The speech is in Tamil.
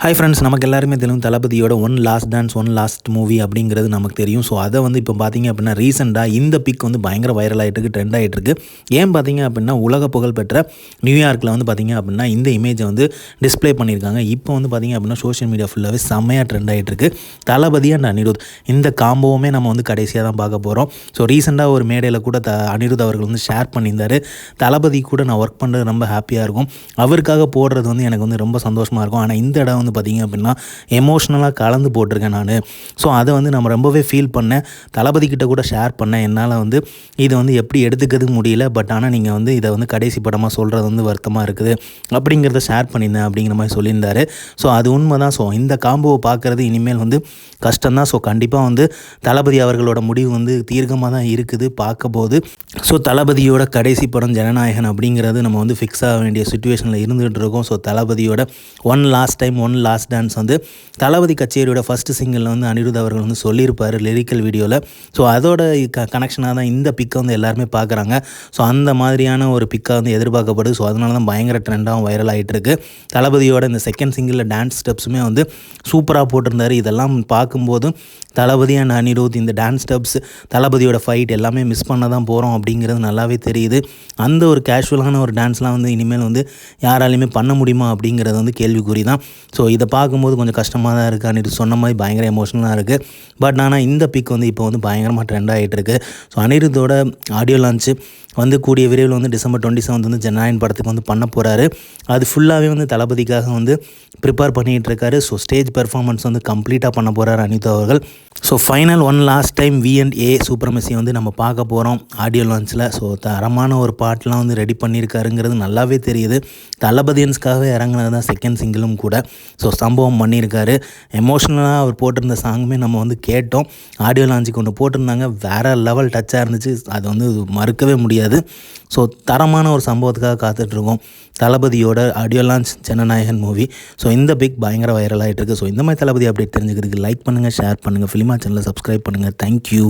ஹாய் ஃப்ரெண்ட்ஸ், நமக்கு எல்லாருமே தெரியும் தளபதியோட one last dance one last movie அப்படிங்கிறது நமக்கு தெரியும். ஸோ அதை வந்து இப்போ பார்த்தீங்க அப்படின்னா ரீசெண்டாக இந்த பிக் வந்து பயங்கர வைரல் ஆகிட்டு இருக்கு, ட்ரெண்ட் ஆகிட்டு இருக்கு. ஏன் பார்த்தீங்க அப்படின்னா உலக புகழ் பெற்ற நியூயார்க்கில் வந்து பார்த்தீங்க அப்படின்னா இந்த இமேஜை வந்து டிஸ்ப்ளே பண்ணியிருக்காங்க. இப்போ வந்து பார்த்தீங்க அப்படின்னா சோஷியல் மீடியா ஃபுல்லாகவே செம்மையாக ட்ரெண்ட் ஆகிட்டு இருக்கு. தளபதி அண்ட் அனிருத் இந்த காம்போவுமே நம்ம வந்து கடைசியாக தான் பார்க்க போகிறோம். ஸோ ரீசெண்டாக ஒரு மேடையில் கூட அனிருத் அவர்கள் வந்து ஷேர் பண்ணியிருந்தார், தளபதி கூட நான் ஒர்க் பண்ணுறது ரொம்ப ஹாப்பியாக இருக்கும், அவருக்காக போடுறது வந்து எனக்கு வந்து ரொம்ப சந்தோஷமாக இருக்கும். ஆனால் இந்த இடம் வந்து பார்த்திங்க அப்படின்னா எமோஷ்னலாக கலந்து போட்டிருக்கேன் நான். ஸோ அதை வந்து நம்ம ரொம்பவே ஃபீல் பண்ணேன், தளபதிக்கிட்ட கூட ஷேர் பண்ணேன். என்னால் வந்து இதை வந்து எப்படி எடுத்துக்கிறது முடியல, பட் ஆனால் நீங்கள் வந்து இதை வந்து கடைசி படமாக சொல்கிறது வந்து வருத்தமாக இருக்குது அப்படிங்கிறத ஷேர் பண்ணியிருந்தேன் அப்படிங்கிற மாதிரி சொல்லியிருந்தார். ஸோ அது உண்மை தான். ஸோ இந்த காம்போவை பார்க்குறது இனிமேல் வந்து கஷ்டம்தான். ஸோ கண்டிப்பாக வந்து தளபதி அவர்களோட முடிவு வந்து தீர்க்கமாக தான் இருக்குது பார்க்கும்போது. ஸோ தளபதியோட கடைசி படம் ஜனநாயகன் அப்படிங்கிறது நம்ம வந்து ஃபிக்ஸ் ஆக வேண்டிய சுச்சுவேஷனில் இருந்துகிட்டு இருக்கோம். ஸோ தளபதியோட one last time one last dance வந்து தளபதி கச்சேரியோட ஃபஸ்ட்டு சிங்கிளில் வந்து அனிருத் அவர்கள் வந்து சொல்லியிருப்பார் லிரிக்கல் வீடியோவில். ஸோ அதோட கனெக்ஷனாக தான் இந்த பிக்கை வந்து எல்லாருமே பார்க்குறாங்க. ஸோ அந்த மாதிரியான ஒரு பிக்காக வந்து எதிர்பார்க்கப்படுது. ஸோ அதனால தான் பயங்கர ட்ரெண்டாகவும் வைரல் ஆகிட்டு இருக்கு. தளபதியோட இந்த செகண்ட் சிங்கிளில் டான்ஸ் ஸ்டெப்ஸுமே வந்து சூப்பராக போட்டிருந்தார். இதெல்லாம் பார்க்கும்போது தளபதி அண்ட் அனிருத் இந்த டான்ஸ் ஸ்டெப்ஸ், தளபதியோட ஃபைட் எல்லாமே மிஸ் பண்ண தான் போகிறோம் அப்படிங்கிறது நல்லாவே தெரியுது. அந்த ஒரு கேஷுவலான ஒரு டான்ஸ்லாம் வந்து இனிமேல் வந்து யாராலையுமே பண்ண முடியுமா அப்படிங்கிறது வந்து கேள்விக்குறி தான். ஸோ இதை பார்க்கும்போது கொஞ்சம் கஷ்டமாக தான் இருக்குது. அனிருத் சொன்ன மாதிரி பயங்கர எமோஷனலாக இருக்குது. பட் ஆனால் இந்த பிக் வந்து இப்போ வந்து பயங்கரமாக ட்ரெண்ட் ஆகிட்டு இருக்குது. ஸோ அனிருத்தோட ஆடியோ லான்ச்சு வந்து கூடிய விரைவில் வந்து December 27 வந்து ஜனநாயகன் படத்துக்கு வந்து பண்ண போகிறாரு. அது ஃபுல்லாகவே வந்து தளபதிக்காக வந்து ப்ரிப்பேர் பண்ணிகிட்டு இருக்காரு. ஸோ ஸ்டேஜ் பெர்ஃபார்மன்ஸ் வந்து கம்ப்ளீட்டாக பண்ண போகிறார் அனிருத் அவர்கள். So final one last time V&A சூப்பர்மெசி வந்து நம்ம பார்க்க போகிறோம் ஆடியோ லான்ச்சில். ஸோ தரமான ஒரு பாட்டெலாம் வந்து ரெடி பண்ணியிருக்காருங்கிறது நல்லாவே தெரியுது. தளபதியன்ஸ்க்காகவே இறங்குனது தான் செகண்ட் சிங்கிளும் கூட. ஸோ சம்பவம் பண்ணியிருக்காரு. எமோஷ்னலாக அவர் போட்டிருந்த சாங்குமே நம்ம வந்து கேட்டோம். ஆடியோ லான்ச்சுக்கு ஒன்று போட்டிருந்தாங்க, வேறு லெவல் டச்சாக இருந்துச்சு, அது வந்து மறுக்கவே முடியாது. ஸோ தரமான ஒரு சம்பவத்துக்காக காத்துட்ருக்கோம் தளபதியோட audio launch Jananayagan movie. So இந்த பிக் பயங்கர வைரல் ஆகிட்டு இருக்குது. ஸோ இந்த மாதிரி தளபதி அப்டேட் தெரிஞ்சுக்கிறதுக்கு லைக் பண்ணுங்கள், ஷேர் பண்ணுங்கள், ஃபிலிமா சேனலை சப்ஸ்கிரைப் பண்ணுங்கள். தேங்க்யூ.